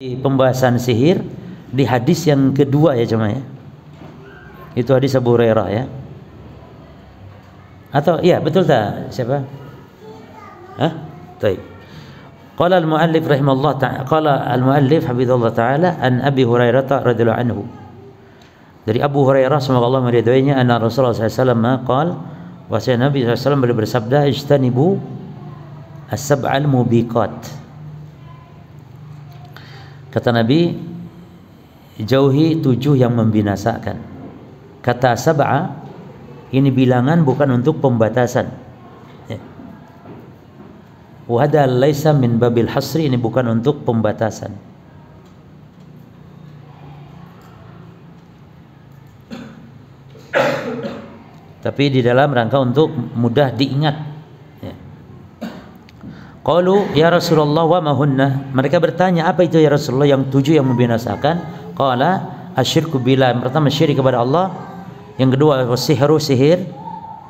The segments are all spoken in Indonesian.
Pembahasan sihir di hadis yang kedua ya jemaah ya. Itu hadis Abu Hurairah ya. Atau iya betul tak? Siapa? Hah? Baik. Qala al-muallif rahimahullah ta'ala, qala al-muallif hafizallahu ta'ala an Abi Hurairah radhiyallahu anhu. Dari Abu Hurairah semoga Allah meridhoinya, anna Rasulullah sallallahu alaihi wasallam qala, wahai Nabi sallallahu alaihi wasallam beliau bersabda, ijtanibu as-sab'al mubiqat. Kata Nabi, jauhi 7 yang membinasakan. Kata sab'a, ini bilangan bukan untuk pembatasan. Wa hadha laisa min babil hasri, ini bukan untuk pembatasan. Tapi di dalam rangka untuk mudah diingat. Qalu ya Rasulullah wa ma hunna, mereka bertanya apa itu ya Rasulullah yang 7 yang membinasakan? Qala asyirku billah, yang pertama syirik kepada Allah, yang kedua sihru, sihir.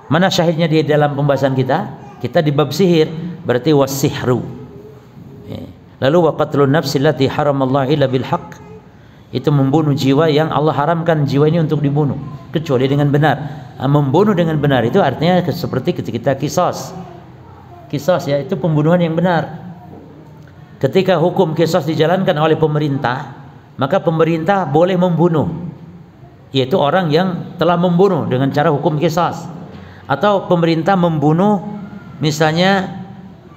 Mana syahidnya di dalam pembahasan kita? Kita di bab sihir, berarti wasihru. Lalu wa qatlun nafsi allati haramallahu illa bil haqq, itu membunuh jiwa yang Allah haramkan jiwa ini untuk dibunuh kecuali dengan benar. Membunuh dengan benar itu artinya seperti ketika kita Qisas ya, itu pembunuhan yang benar. Ketika hukum qisas dijalankan oleh pemerintah, maka pemerintah boleh membunuh, yaitu orang yang telah membunuh dengan cara hukum qisas. Atau pemerintah membunuh misalnya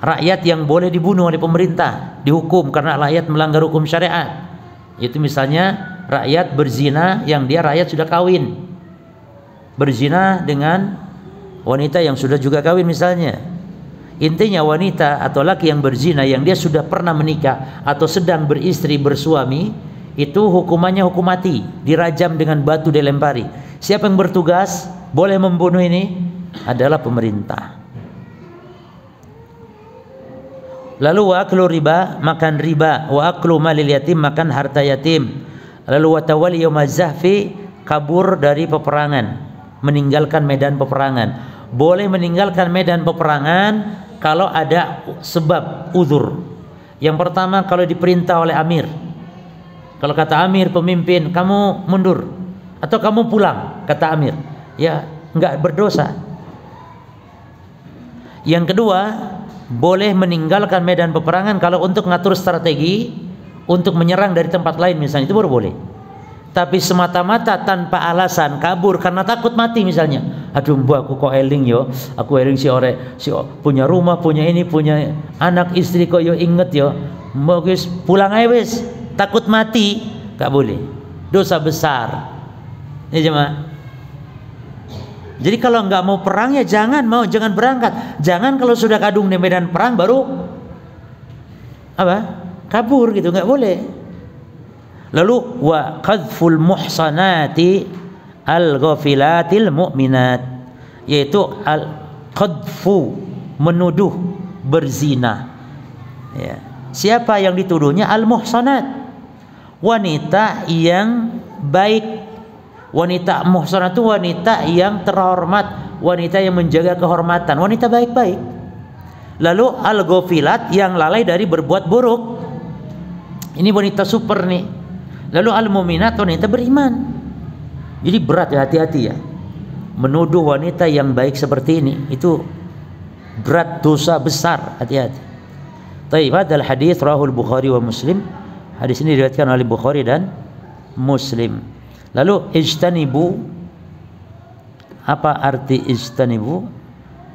rakyat yang boleh dibunuh oleh pemerintah, dihukum karena rakyat melanggar hukum syariat. Itu misalnya rakyat berzina yang dia rakyat sudah kawin, berzina dengan wanita yang sudah juga kawin misalnya. Intinya wanita atau laki yang berzina yang dia sudah pernah menikah atau sedang beristri bersuami, itu hukumannya hukum mati, dirajam dengan batu, dilempari. Siapa yang bertugas boleh membunuh ini? Adalah pemerintah. Lalu wa aklu riba, makan riba, wa aklu malil yatim, makan harta yatim. Lalu wa tawalli yaumaz zahfi, kabur dari peperangan, meninggalkan medan peperangan. Boleh meninggalkan medan peperangan kalau ada sebab uzur. Yang pertama, kalau diperintah oleh amir. Kalau kata amir pemimpin, kamu mundur atau kamu pulang, kata amir, ya enggak berdosa. Yang kedua, boleh meninggalkan medan peperangan kalau untuk ngatur strategi untuk menyerang dari tempat lain misalnya, itu baru boleh. Tapi semata-mata tanpa alasan kabur karena takut mati misalnya, aduh mbak aku kok eling yo, aku eling si punya rumah, punya ini, punya anak istri kok yo inget yo, mbak guys pulang aja wis, takut mati, gak boleh, dosa besar. Ini jemaah. Jadi kalau nggak mau perang ya jangan berangkat. Jangan kalau sudah kadung di medan perang baru apa? Kabur gitu, nggak boleh. Lalu wa qadful muhsanati al-ghafilatil mu'minat, yaitu al-qadfu, menuduh berzina. Ya. Siapa yang dituduhnya? Al-muhsanat, wanita yang baik. Wanita muhsanat itu wanita yang terhormat, wanita yang menjaga kehormatan, wanita baik-baik. Lalu al-ghafilat, yang lalai dari berbuat buruk. Ini wanita super nih. Lalu al-mu'minat, wanita beriman. Jadi berat ya, hati-hati ya. Menuduh wanita yang baik seperti ini, itu berat, dosa besar, hati-hati. Taib, hadal hadis rahul Bukhari wa Muslim. Hadis ini diriwayatkan oleh Bukhari dan Muslim. Lalu ijtanibu, apa arti ijtanibu?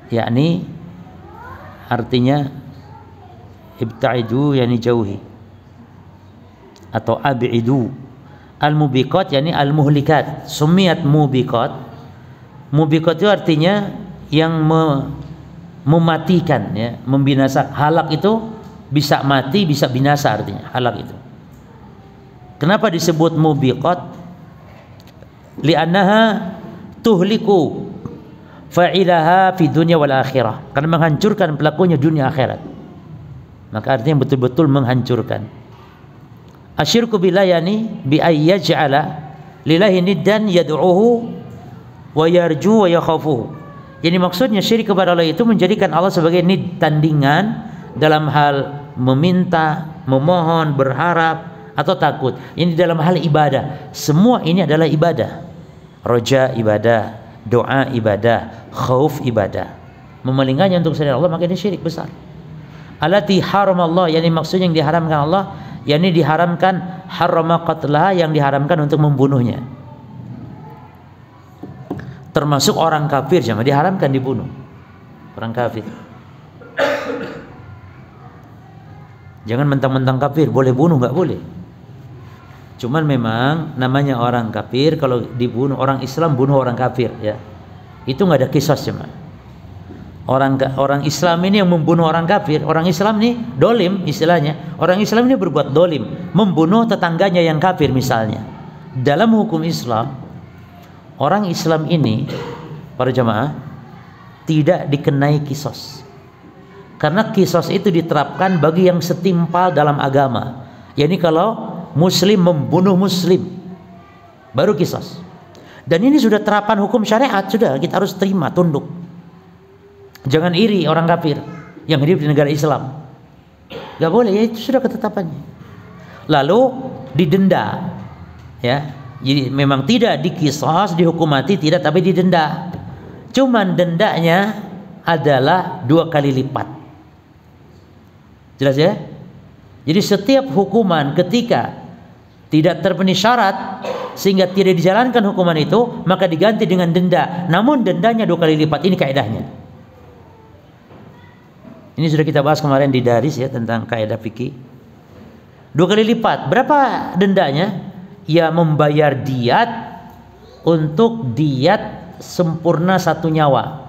Yakni artinya ibta'idu, yakni jauhi, atau ab'idu. Al-mubiqat yakni al-muhlikat, sumiyat mubiqat. Mubiqat itu artinya yang mematikan ya, membinasa. Halak itu bisa mati, bisa binasa, artinya halak itu. Kenapa disebut mubiqat? Li'annaha tuhliku fa'ilaha fi dunya wal akhirah, karena menghancurkan pelakunya dunia akhirat. Maka artinya betul-betul menghancurkan. Asyirku billah yani bi ayyaj'ala lillahi niddan yad'uhu wa yarju wa yakhafuhu. Jadi maksudnya syirik kepada Allah itu menjadikan Allah sebagai nid, tandingan dalam hal meminta, memohon, berharap, atau takut. Ini dalam hal ibadah. Semua ini adalah ibadah. Roja ibadah, doa ibadah, khauf ibadah. Memalingkannya untuk selain Allah, maka ini syirik besar. Allati haramallah, yani maksudnya yang diharamkan Allah, yani diharamkan harama qatlaha, yang diharamkan untuk membunuhnya. Termasuk orang kafir jangan diharamkan dibunuh. Orang kafir. Jangan mentang-mentang kafir boleh bunuh, nggak boleh. Cuman memang namanya orang kafir, kalau dibunuh orang Islam bunuh orang kafir, ya itu nggak ada kisos. Cuma orang Islam ini yang membunuh orang kafir. Orang Islam ini dolim istilahnya. Orang Islam ini berbuat dolim, membunuh tetangganya yang kafir misalnya. Dalam hukum Islam, orang Islam ini, para jamaah, tidak dikenai kisos. Karena kisos itu diterapkan bagi yang setimpal dalam agama. Yani kalau muslim membunuh muslim, baru kisos. Dan ini sudah terapan hukum syariat, sudah kita harus terima, tunduk. Jangan iri orang kafir yang hidup di negara Islam. Gak boleh, ya itu sudah ketetapannya. Lalu didenda, ya. Jadi memang tidak dikisos, dihukum mati tidak, tapi didenda. Cuman dendanya adalah 2 kali lipat. Jelas ya? Jadi setiap hukuman ketika tidak terpenuhi syarat sehingga tidak dijalankan hukuman itu, maka diganti dengan denda. Namun dendanya 2 kali lipat. Ini kaidahnya. Ini sudah kita bahas kemarin di daris ya, tentang kaidah fikih. 2 kali lipat. Berapa dendanya? Ya membayar diat untuk diat sempurna 1 nyawa.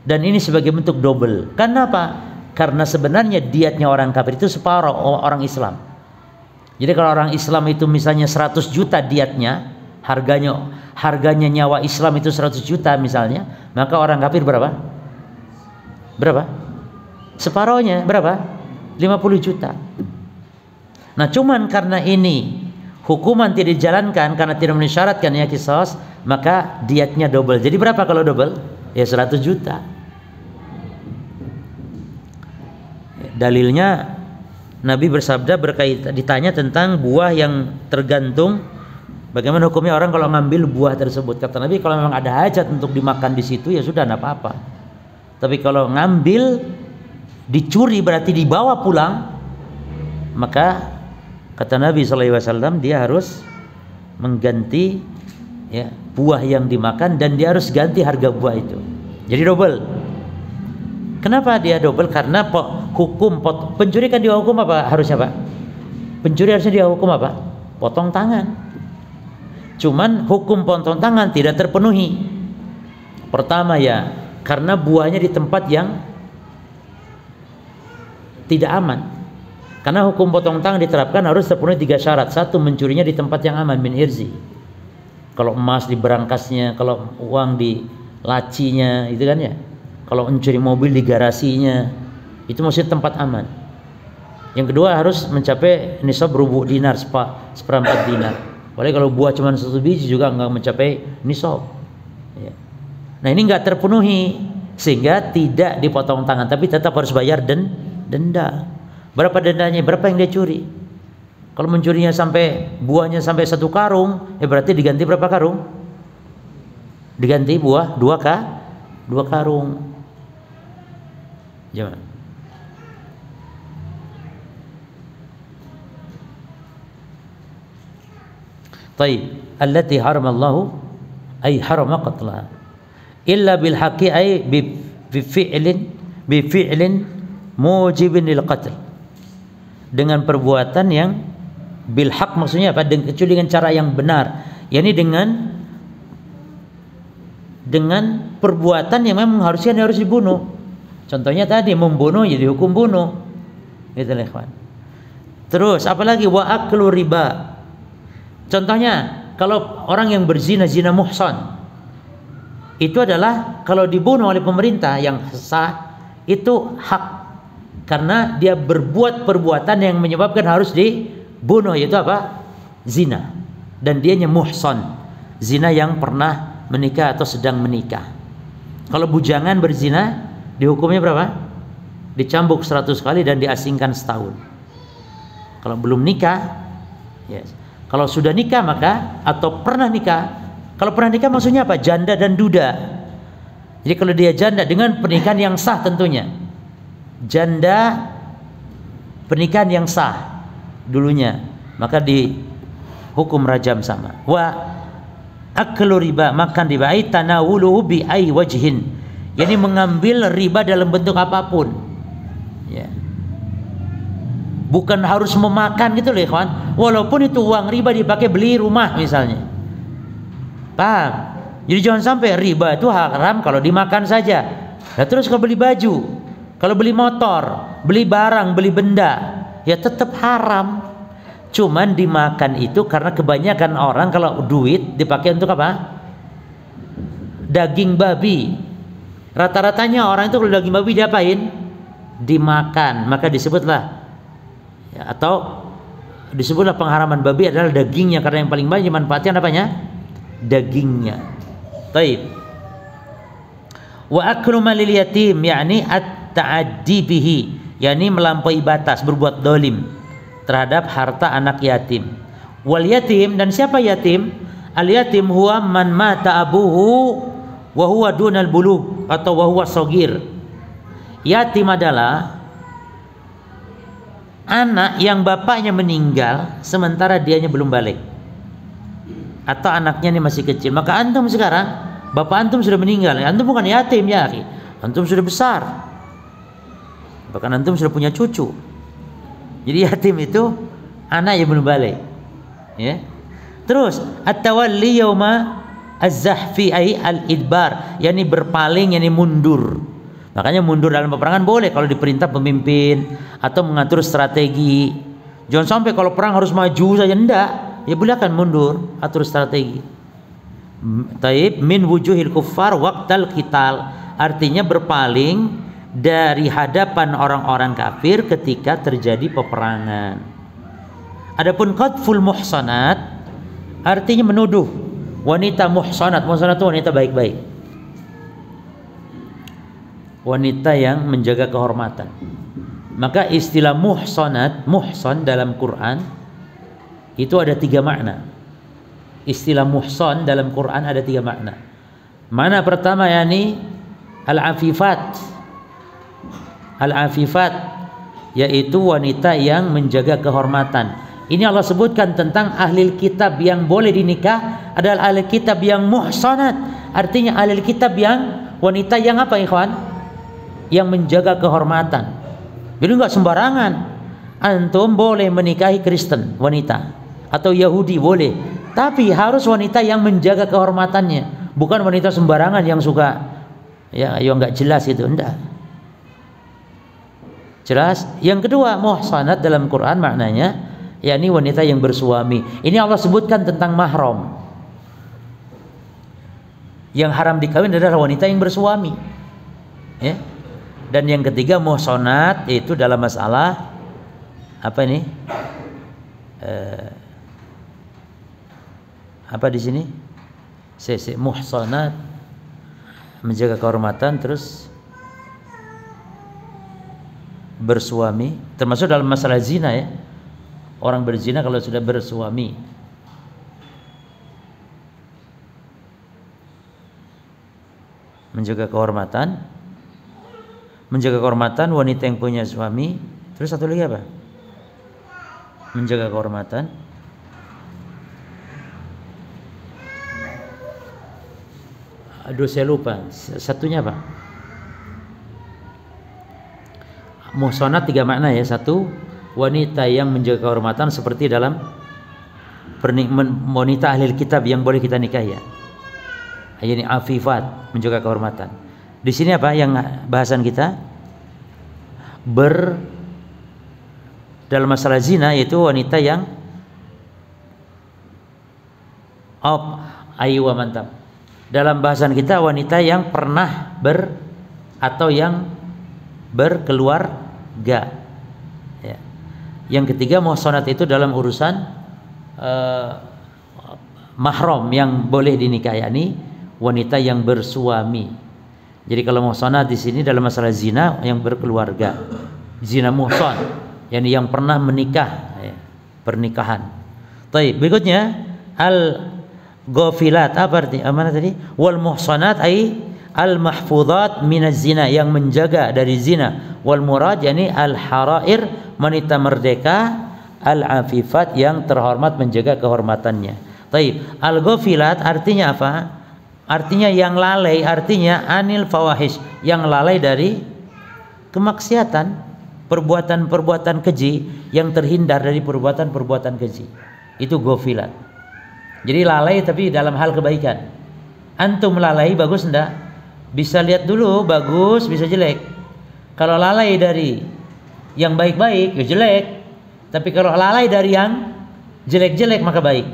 Dan ini sebagai bentuk double. Kenapa? Karena sebenarnya diatnya orang kafir itu separuh orang Islam. Jadi kalau orang Islam itu misalnya 100 juta diatnya, harganya nyawa Islam itu 100 juta misalnya, maka orang kafir berapa? Berapa? Separuhnya berapa? 50 juta. Nah, cuman karena ini hukuman tidak dijalankan karena tidak mensyaratkan ya kisos, maka diatnya double. Jadi berapa kalau double? Ya 100 juta. Dalilnya Nabi bersabda berkaitan, ditanya tentang buah yang tergantung, bagaimana hukumnya orang kalau ngambil buah tersebut. Kata Nabi, kalau memang ada hajat untuk dimakan di situ ya sudah, tidak apa-apa. Tapi kalau ngambil dicuri berarti dibawa pulang, maka kata Nabi SAW dia harus mengganti ya buah yang dimakan, dan dia harus ganti harga buah itu. Jadi double. Kenapa dia double? Karena hukum pencuri kan dihukum apa? Harusnya Pak? Pencuri harusnya dihukum apa? Potong tangan. Cuman hukum potong tangan tidak terpenuhi. Pertama ya, karena buahnya di tempat yang tidak aman. Karena hukum potong tangan diterapkan harus terpenuhi 3 syarat. 1, mencurinya di tempat yang aman, min irzi. Kalau emas di berangkasnya, kalau uang di lacinya, itu kan ya. Kalau mencuri mobil di garasinya, itu maksudnya tempat aman. Yang kedua harus mencapai nisab rubu dinar, seperempat dinar. Apalagi kalau buah cuma 1 biji juga nggak mencapai nisab. Ya. Nah ini nggak terpenuhi, sehingga tidak dipotong tangan, tapi tetap harus bayar denda. Berapa dendanya? Berapa yang dia curi? Kalau mencurinya sampai buahnya sampai 1 karung, ya berarti diganti berapa karung? Diganti buah 2 karung. Jangan. Taib, allati haramallahu ay harama qatlaha illa bil haqqi ay bi fi'lin mujibin lil qatl. Dengan perbuatan yang bil haq, maksudnya apa? Kecuali dengan cara yang benar, yakni dengan perbuatan yang memang harus dibunuh. Contohnya tadi membunuh jadi hukum bunuh. Gitu lah, ikhwan. Terus apalagi wa aklu riba. Contohnya kalau orang yang berzina, zina muhsan, itu adalah kalau dibunuh oleh pemerintah yang sah, itu hak, karena dia berbuat perbuatan yang menyebabkan harus dibunuh, yaitu apa? Zina. Dan dianya muhsan, zina yang pernah menikah atau sedang menikah. Kalau bujangan berzina, dihukumnya berapa? Dicambuk 100 kali dan diasingkan setahun. Kalau belum nikah, yes. Kalau sudah nikah maka atau pernah nikah. Kalau pernah nikah maksudnya apa? Janda dan duda. Jadi kalau dia janda dengan pernikahan yang sah tentunya. Janda pernikahan yang sah dulunya, maka dihukum rajam sama. Wa aklu riba, makan riba, ai tanawuluhu bi ai wajhin. Yani mengambil riba dalam bentuk apapun. Ya. Bukan harus memakan gitu loh, ikhwan. Walaupun itu uang riba dipakai beli rumah misalnya. Paham? Jadi jangan sampai riba itu haram kalau dimakan saja. Nah, terus kalau beli baju, kalau beli motor, beli barang, beli benda, ya tetap haram. Cuman dimakan itu karena kebanyakan orang kalau duit dipakai untuk apa? Daging babi. Rata-ratanya orang itu kalau daging babi diapain? Dimakan. Maka disebutlah ya, atau disebutlah pengharaman babi adalah dagingnya, karena yang paling banyak dimanfaatkan apanya? Dagingnya. Taib. Wa aklu malil yatim, yakni at-ta'addi bihi, yakni melampaui batas, berbuat dolim terhadap harta anak yatim. Wal yatim, dan siapa yatim? Al yatim huwa man mata abuhu wa huwa dunal bulugh atau wa huwa shagir. Yatim adalah anak yang bapaknya meninggal sementara dianya belum balik, atau anaknya ini masih kecil. Maka antum sekarang, bapak antum sudah meninggal, antum bukan yatim ya, antum sudah besar, bahkan antum sudah punya cucu. Jadi yatim itu anak yang belum balik, ya. Terus at-tawalli yauma az-zahfi ay al-idbar, yakni berpaling, yakni mundur. Makanya mundur dalam peperangan boleh kalau diperintah pemimpin atau mengatur strategi. Jangan sampai kalau perang harus maju saja, enggak. Ya silakan mundur, atur strategi. Taib min wujuhil kuffar waqtal qital, artinya berpaling dari hadapan orang-orang kafir ketika terjadi peperangan. Adapun qadful muhsanat artinya menuduh wanita muhsanat. Muhsanat itu wanita baik-baik, wanita yang menjaga kehormatan. Maka istilah muhsanat, muhsan dalam Quran itu ada 3 makna. Istilah muhsan dalam Quran ada 3 makna. Mana pertama yakni al-afifat. Al-afifat yaitu wanita yang menjaga kehormatan. Ini Allah sebutkan tentang ahli kitab yang boleh dinikah adalah ahli kitab yang muhsanat. Artinya ahli kitab yang wanita yang apa, ikhwan? Yang menjaga kehormatan. Jadi enggak sembarangan. Antum boleh menikahi Kristen wanita atau Yahudi boleh, tapi harus wanita yang menjaga kehormatannya, bukan wanita sembarangan yang suka ya yang enggak jelas itu, enggak. Jelas? Yang kedua, muhsanat dalam Quran maknanya yakni wanita yang bersuami. Ini Allah sebutkan tentang mahram. Yang haram dikawin adalah wanita yang bersuami. Ya. Dan yang ketiga muhsanat itu dalam masalah apa ini? Apa di sini? Muhsanat menjaga kehormatan, terus bersuami, termasuk dalam masalah zina ya. Orang berzina kalau sudah bersuami. Menjaga kehormatan. Menjaga kehormatan wanita yang punya suami. Terus satu lagi apa? Menjaga kehormatan. Aduh saya lupa. Satunya apa? Muhsanat 3 makna ya. 1, wanita yang menjaga kehormatan seperti dalam wanita ahli kitab yang boleh kita nikah ya. Ini afifat, menjaga kehormatan. Di sini apa yang bahasan kita? Dalam masalah zina yaitu wanita yang aywa mantap. Dalam bahasan kita wanita yang pernah atau yang berkeluarga. Ya. Yang ketiga muhsanat itu dalam urusan mahram yang boleh dinikahi, yakni wanita yang bersuami. Jadi kalau muhsanat di sini dalam masalah zina yang berkeluarga, zina muhsan, yakni yang pernah menikah, ya. pernikahan. Baik, berikutnya al-ghafilat, apa arti? Mana tadi? Wal muhsanat ay al-mahfuzat minaz zina, yang menjaga dari zina. Wal murad yani al-harair, wanita merdeka, al-afifat, yang terhormat, menjaga kehormatannya. Baik, al-ghafilat artinya apa? Artinya yang lalai, artinya anil fawahish, yang lalai dari kemaksiatan, perbuatan-perbuatan keji, yang terhindar dari perbuatan-perbuatan keji. Itu ghafilat. Jadi lalai tapi dalam hal kebaikan. Antum lalai bagus enggak? Bisa lihat dulu, bagus, bisa jelek. Kalau lalai dari yang baik-baik, ya jelek. Tapi kalau lalai dari yang jelek-jelek, maka baik.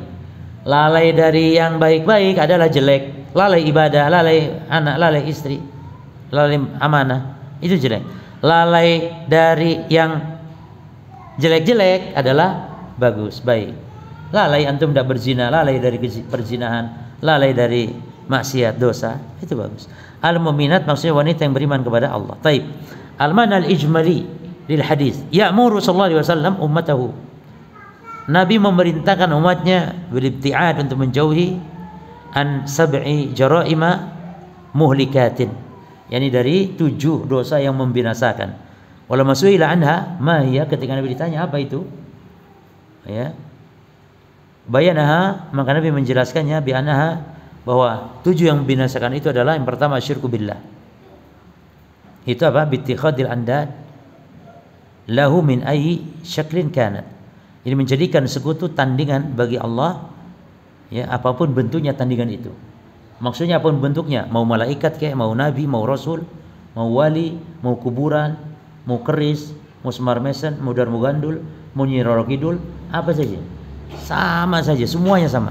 Lalai dari yang baik-baik adalah jelek. Lalai ibadah, lalai anak, lalai istri, lalai amanah, itu jelek. Lalai dari yang jelek-jelek adalah bagus, baik. Lalai antum tidak berzina, lalai dari perzinahan, lalai dari maksiat, dosa, itu bagus. Al-mu'minat maksudnya wanita yang beriman kepada Allah. Taib. Al-mana al-ijmali lil hadis. Ya'muru sallallahu alaihi wasallam ummatahu. Nabi memerintahkan umatnya beribtiad, untuk menjauhi an sab'i jaraima muhlikatin, yakni dari 7 dosa yang membinasakan. Wala masuila anha ma hiya, ketika Nabi ditanya apa itu, ya, bayanaha, maka Nabi menjelaskannya bi annaha, bahwa 7 yang membinasakan itu adalah yang pertama syirku billah. Itu apa? Bittikhadil andad lahu min ayyi syaklin kanat. Ini menjadikan sekutu tandingan bagi Allah, ya, apapun bentuknya tandingan itu. Maksudnya apapun bentuknya, mau malaikat kayak, mau nabi, mau rasul, mau wali, mau kuburan, mau keris, mau semar mesen, mau darmu gandul, mau Nyi Roro Kidul, apa saja, sama saja, semuanya sama.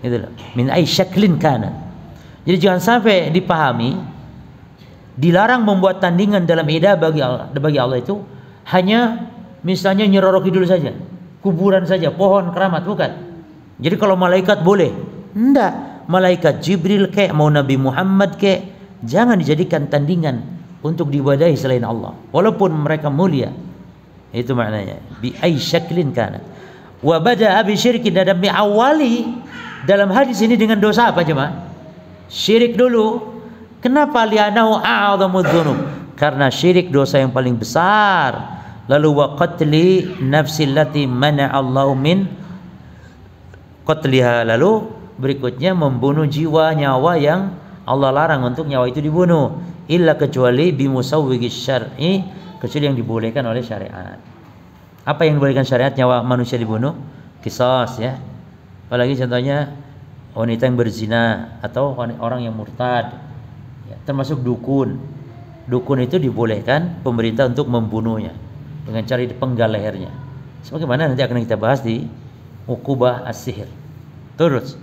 Itulah min ay syaklin kana. Jadi jangan sampai dipahami dilarang membuat tandingan dalam ibadah bagi Allah itu hanya misalnya Nyi Roro Kidul saja, kuburan saja, pohon keramat, bukan. Jadi kalau malaikat boleh, enggak. Malaikat Jibril kek, mau Nabi Muhammad kek, jangan dijadikan tandingan untuk diibadahi selain Allah, walaupun mereka mulia. Itu maknanya bi ay syaklin kana. Wa bada'a bi syirkin, dan awali dalam hadis ini dengan dosa apa jemaah? Syirik dulu. Kenapa? Li'annahu a'dhamudz dzunub, karena syirik dosa yang paling besar. Lalu wa qatli nafsil lati mana'allahu min qatliha, lalu berikutnya membunuh jiwa, nyawa yang Allah larang untuk nyawa itu dibunuh, illa kecuali bimusawwigis syar'i, kecuali yang dibolehkan oleh syariat. Apa yang dibolehkan syariat? Nyawa manusia dibunuh, qisas, ya. Apalagi contohnya wanita yang berzina atau orang yang murtad, ya, termasuk dukun. Dukun itu dibolehkan pemerintah untuk membunuhnya dengan cara dipenggal lehernya, sebagaimana nanti akan kita bahas di uqubah as-sihir. Terus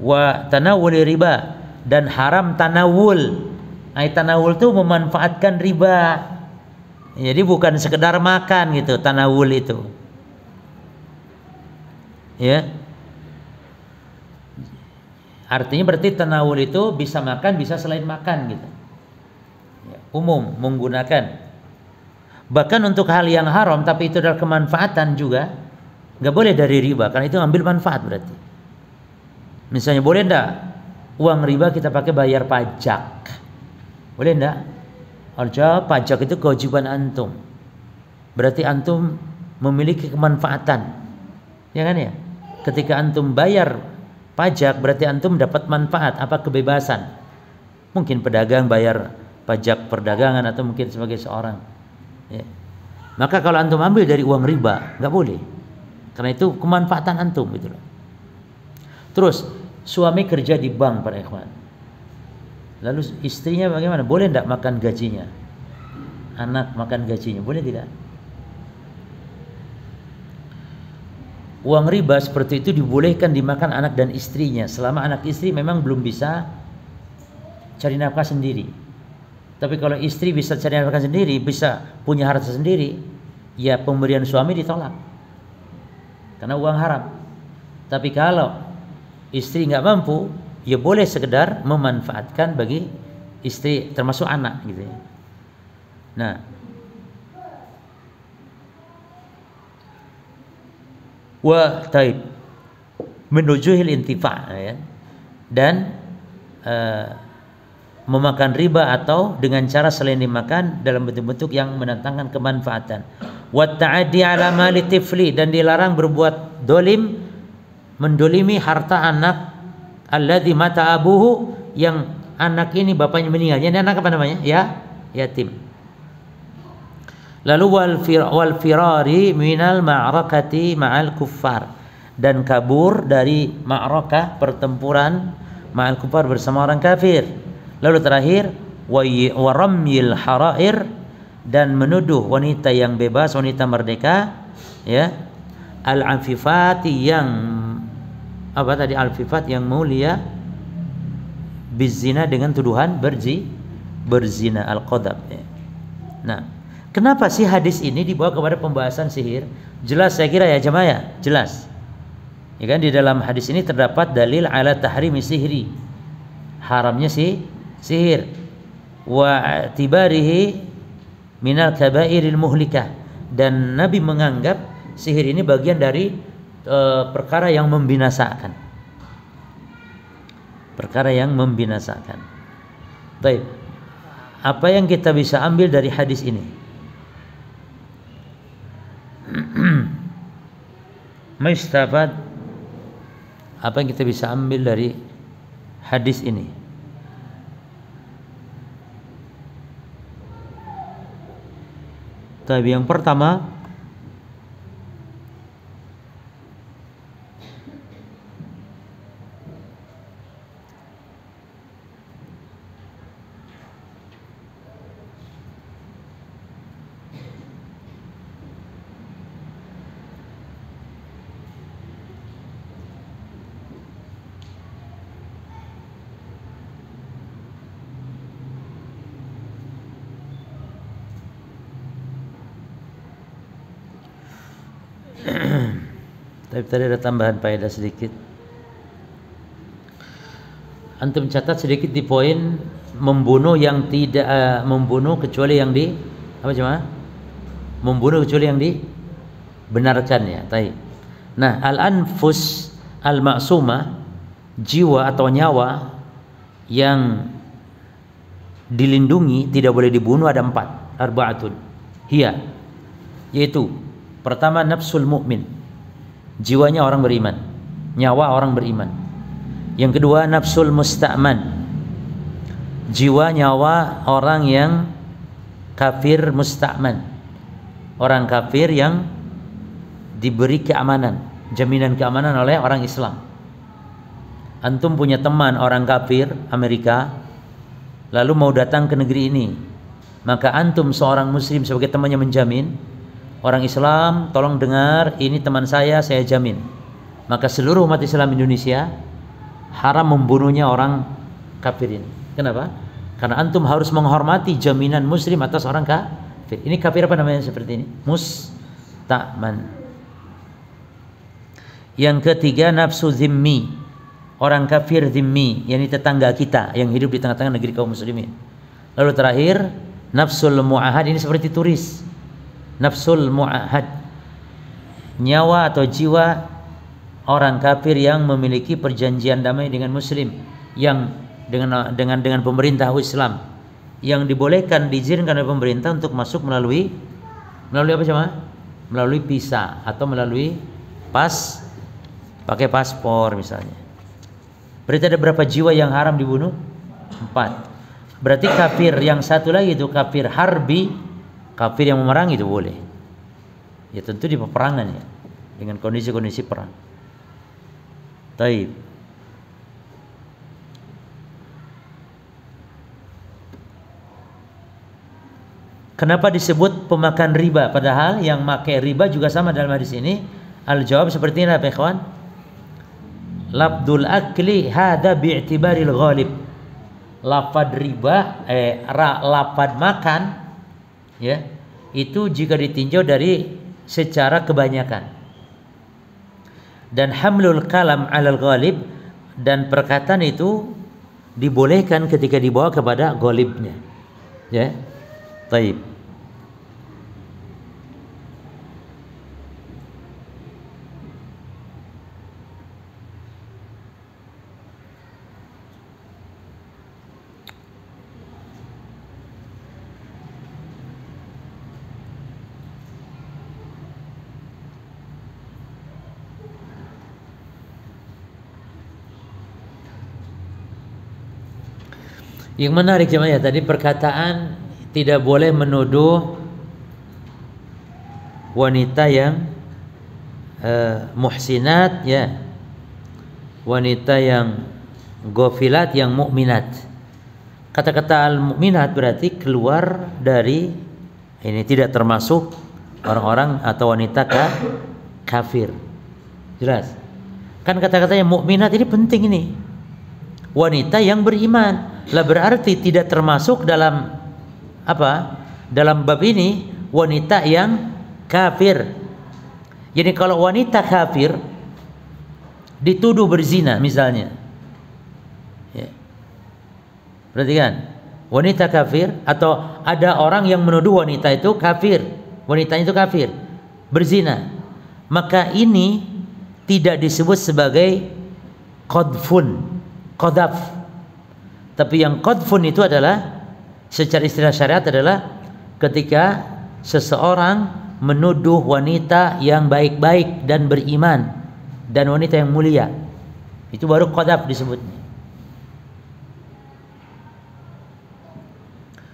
wa tanawul riba, dan haram tanawul. Tanawul itu memanfaatkan riba. Jadi bukan sekedar makan gitu, tanawul itu. Ya. Artinya berarti tanawul itu bisa makan, bisa selain makan gitu. Ya, umum menggunakan. Bahkan untuk hal yang haram tapi itu adalah kemanfaatan juga, nggak boleh dari riba, karena itu ambil manfaat berarti. Misalnya boleh enggak uang riba kita pakai bayar pajak? Boleh enggak? Harga pajak itu kewajiban antum. Berarti antum memiliki kemanfaatan. Ya kan ya? Ketika antum bayar pajak berarti antum dapat manfaat, apa, kebebasan. Mungkin pedagang bayar pajak perdagangan atau mungkin sebagai seorang. Ya. Maka kalau antum ambil dari uang riba, nggak boleh. Karena itu kemanfaatan antum gitu loh. Terus suami kerja di bank, para ikhwan. Lalu istrinya bagaimana? Boleh tidak makan gajinya? Anak makan gajinya, boleh tidak? Uang riba seperti itu dibolehkan dimakan anak dan istrinya, selama anak istri memang belum bisa cari nafkah sendiri. Tapi kalau istri bisa cari nafkah sendiri, bisa punya harta sendiri, ya pemberian suami ditolak karena uang haram. Tapi kalau istri nggak mampu, ya boleh sekedar memanfaatkan bagi istri, termasuk anak gitu ya. Nah, wa taib menujuhil intifa, ya. Dan memakan riba atau dengan cara selain dimakan dalam bentuk-bentuk yang mendatangkan kemanfaatan. Wa ta'addi ala mali tifli, dan dilarang berbuat dolim, mendolimi harta anak alladzi mata abuhu, yang anak ini bapaknya meninggal. Ini anak apa namanya? Ya, yatim. Lalu wal firari minal ma'rakati ma'al kuffar, dan kabur dari ma'rakah, pertempuran, ma'al kuffar, bersama orang kafir. Lalu terakhir wa ramyil harair, dan menuduh wanita yang bebas, wanita merdeka, ya, al-afifati, yang apa tadi, al-afifat yang mulia, bizina, dengan tuduhan berzina, al-qadab, ya. Nah, kenapa sih hadis ini dibawa kepada pembahasan sihir? Jelas saya kira ya jemaah, ya, jelas. Ya kan, di dalam hadis ini terdapat dalil ala tahrimi sihri, haramnya sihir, wa tibarihi minal kabairil muhlikah, dan Nabi menganggap sihir ini bagian dari perkara yang membinasakan. Perkara yang membinasakan. Baik. Apa yang kita bisa ambil dari hadis ini? Mustafad, apa yang kita bisa ambil dari hadis ini? Tapi yang pertama, tapi tadi ada tambahan faedah sedikit. Antum catat sedikit di poin membunuh yang tidak membunuh kecuali yang di apa cuma? Membunuh kecuali yang dibenarkan, ya. Baik. Nah, al-anfus al-ma'sumah, jiwa atau nyawa yang dilindungi tidak boleh dibunuh, ada 4, arba'atun. Hiya, yaitu pertama nafsul mu'min, jiwanya orang beriman, nyawa orang beriman. Yang kedua nafsul musta'man, jiwa nyawa orang yang kafir musta'man, orang kafir yang diberi keamanan, jaminan keamanan oleh orang Islam. Antum punya teman orang kafir Amerika, lalu mau datang ke negeri ini, maka antum seorang muslim sebagai temannya menjamin, orang Islam tolong dengar, ini teman saya jamin. Maka seluruh umat Islam Indonesia haram membunuhnya orang kafir ini. Kenapa? Karena antum harus menghormati jaminan muslim atas orang kafir. Ini kafir apa namanya seperti ini? Musta'man. Yang ketiga nafsu zimmi, orang kafir zimmi, yakni tetangga kita yang hidup di tengah-tengah negeri kaum muslimin. Lalu terakhir nafsul mu'ahad, ini seperti turis. Nafsul mu'ahad, nyawa atau jiwa orang kafir yang memiliki perjanjian damai dengan muslim, yang dengan pemerintah Islam, yang dibolehkan, diizinkan oleh pemerintah untuk masuk melalui apa cuma? Melalui visa atau melalui pakai paspor misalnya. Berarti ada berapa jiwa yang haram dibunuh? 4. Berarti kafir yang satu lagi itu kafir harbi, kafir yang memerangi itu boleh. Ya tentu di peperangan, ya, dengan kondisi-kondisi perang. Taib. Kenapa disebut pemakan riba padahal yang makai riba juga sama dalam hadis ini? Al-jawab seperti ini, ikhwan. Labdul akli hada bi'tibaril ghalib. Lafad riba, lafad makan, ya, itu jika ditinjau dari secara kebanyakan. Dan hamlul kalam alal ghalib, dan perkataan itu dibolehkan ketika dibawa kepada ghalibnya, ya. Taib. Yang menarik jemaah ya, tadi perkataan tidak boleh menuduh wanita yang muhsinat ya, wanita yang ghafilat, yang mukminat. Kata-kata al-mukminat berarti keluar dari ini, tidak termasuk orang-orang atau wanita kafir. Jelas? Kan kata-katanya mukminat ini penting ini. Wanita yang beriman. Lah berarti tidak termasuk dalam apa? Dalam bab ini wanita yang kafir. Jadi kalau wanita kafir dituduh berzina misalnya, ya. Perhatikan, wanita kafir atau ada orang yang menuduh wanita itu kafir, wanitanya itu kafir, berzina, maka ini tidak disebut sebagai qadfun, qadaf. Tapi yang qadfun itu adalah secara istilah syariat adalah ketika seseorang menuduh wanita yang baik-baik dan beriman dan wanita yang mulia, itu baru qadaf disebutnya.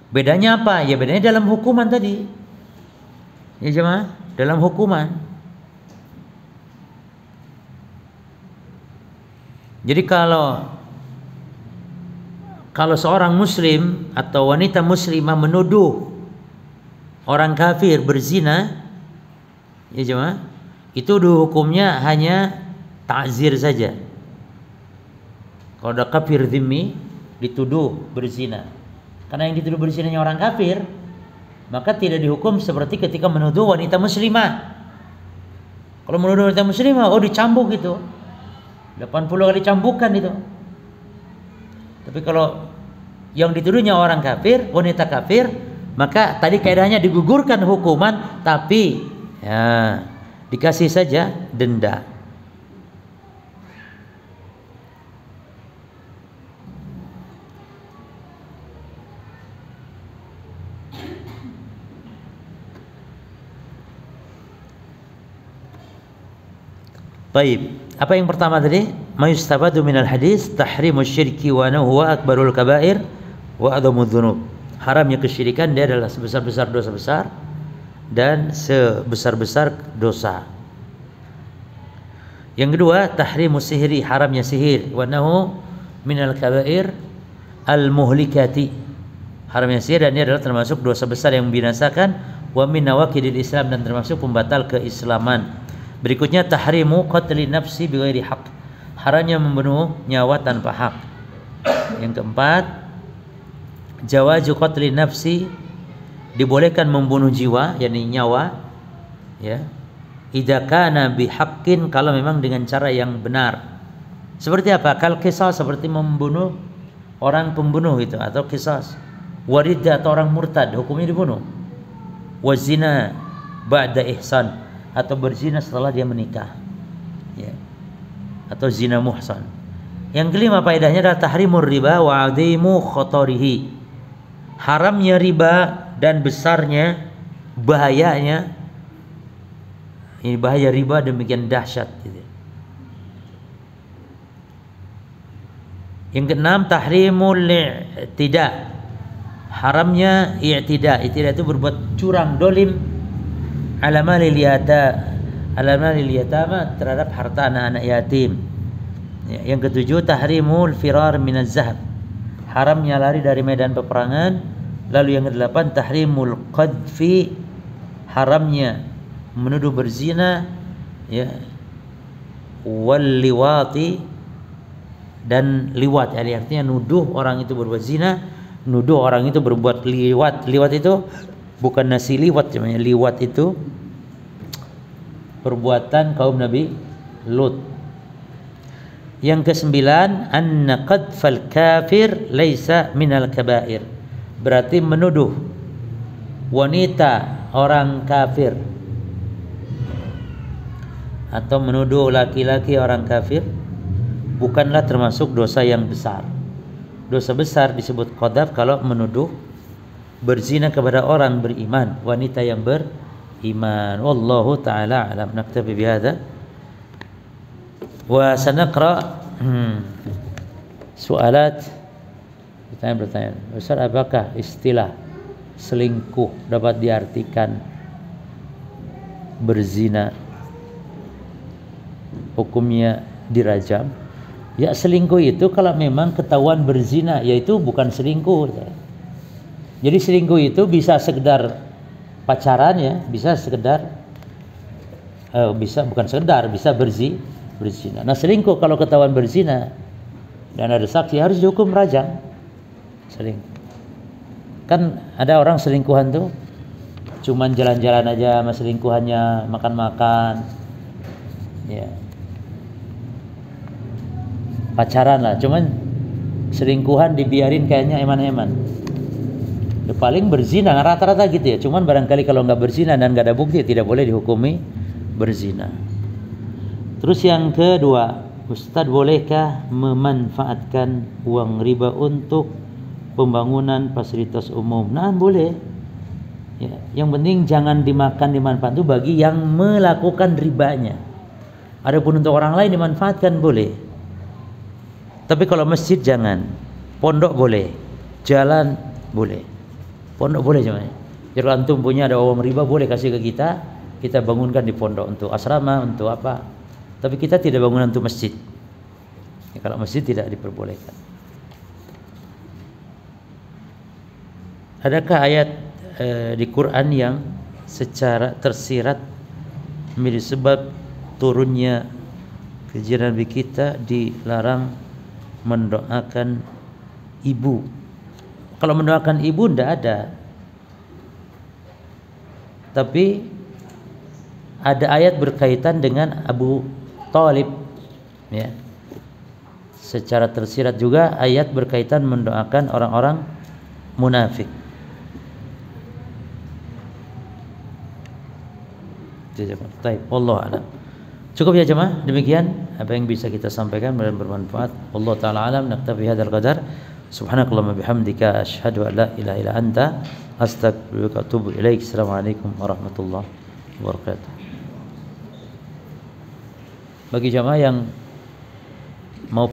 Bedanya apa? Ya bedanya dalam hukuman tadi. Ya jemaah, dalam hukuman. Jadi kalau seorang muslim atau wanita muslimah menuduh orang kafir berzina, ya jemaah, itu hukumnya hanya ta'zir saja. Kalau ada kafir dhimmi dituduh berzina, karena yang dituduh berzinanya orang kafir, maka tidak dihukum seperti ketika menuduh wanita muslimah. Kalau menuduh wanita muslimah, oh dicambuk gitu, 80 kali cambukan itu. Tapi kalau yang dituduhnya orang kafir, wanita kafir, maka tadi kaidahnya digugurkan hukuman, tapi ya dikasih saja denda. Baik, apa yang pertama tadi? Mayustabadu minal hadis tahrimus syirki wa huwa akbarul kabair wa adzamudz dzunub. Haramnya kesyirikan, dia adalah sebesar-besar dosa besar dan sebesar-besar dosa. Yang kedua, tahrimus sihri, haramnya sihir, wa minal kabair al muhlikati. Haramnya sihir dan dia adalah termasuk dosa besar yang membinasakan, wa min nawaqidil Islam, dan termasuk pembatal keislaman. Berikutnya tahrimu qatli nafsi bighairi haq, haramnya membunuh nyawa tanpa hak. Yang keempat, jawazu qatli nafsi, dibolehkan membunuh jiwa, yakni nyawa, ya, idza kana bihaqqin, kalau memang dengan cara yang benar. Seperti apa? Kal qisas, seperti membunuh orang pembunuh itu, atau qisas. Waridda, atau orang murtad, hukumnya dibunuh. Wazina ba'da ihsan, atau berzina setelah dia menikah, ya, atau zina muhsan. Yang kelima faedahnya adalah tahrimur riba wa 'azimu khatarihi, haramnya riba dan besarnya bahayanya. Ini bahaya riba demikian dahsyat gitu. Yang keenam tahrimul i'tida, haramnya i'tida. I'tida itu berbuat curang, dolim, ala malil yatama, terhadap harta anak-anak yatim. Ya, yang ketujuh tahrimul firar minaz zahab, haramnya lari dari medan peperangan. Lalu yang kedelapan tahrimul qadfi, haramnya menuduh berzina, ya, wal liwati, dan liwat, yani artinya nuduh orang itu berbuat zina, nuduh orang itu berbuat liwat. Liwat itu bukan nasi liwat, namanya liwat itu perbuatan kaum Nabi Lut. Yang kesembilan, anna qadfal kafir laisa minal kabair, berarti menuduh wanita orang kafir atau menuduh laki-laki orang kafir bukanlah termasuk dosa yang besar. Dosa besar disebut qadaf kalau menuduh berzina kepada orang beriman, wanita yang beriman. Wallahu ta'ala alam. Naktafi bihadza wa sanaqra su'alat Pertanyaan, Ustaz, apakah istilah selingkuh dapat diartikan berzina, hukumnya dirajam? Ya, selingkuh itu kalau memang ketahuan berzina, yaitu bukan selingkuh. Jadi selingkuh itu bisa sekedar pacaran ya, bisa sekedar bisa berzina. Nah, selingkuh kalau ketahuan berzina dan ada saksi harus dihukum rajam. Selingkuh. Kan ada orang selingkuhan tuh cuman jalan-jalan aja sama selingkuhannya, makan-makan. Ya. Pacaran lah, cuman selingkuhan dibiarin kayaknya eman-eman. Ya, paling berzina rata-rata gitu ya. Cuman barangkali kalau nggak berzina dan nggak ada bukti tidak boleh dihukumi berzina. Terus yang kedua, Ustadz, bolehkah memanfaatkan uang riba untuk pembangunan fasilitas umum? Nah, boleh. Ya, yang penting jangan dimanfaatkan itu bagi yang melakukan ribanya. Adapun untuk orang lain dimanfaatkan boleh. Tapi kalau masjid jangan. Pondok boleh. Jalan boleh. Pondok boleh cuma. Jadi antum punya ada uang riba boleh kasih ke kita, kita bangunkan di pondok untuk asrama, untuk apa. Tapi kita tidak bangunan untuk masjid. Ya, kalau masjid tidak diperbolehkan. Adakah ayat di Quran yang secara tersirat menjadi sebab turunnya kejiran Nabi kita dilarang mendoakan ibu? Kalau mendoakan ibu tidak ada, tapi ada ayat berkaitan dengan Abu Thalib, ya. Secara tersirat juga ayat berkaitan mendoakan orang-orang munafik. Baik, wallahu a'lam. Cukup ya jemaah, demikian apa yang bisa kita sampaikan dan bermanfaat. Allah taala alam, naktafi hadzal qadar. Subhanakallahumma bihamdika asyhadu an la ilaha illa anta astaghfiruka wa atubu ilaik. Assalamualaikum warahmatullahi wabarakatuh. Bagi jemaah yang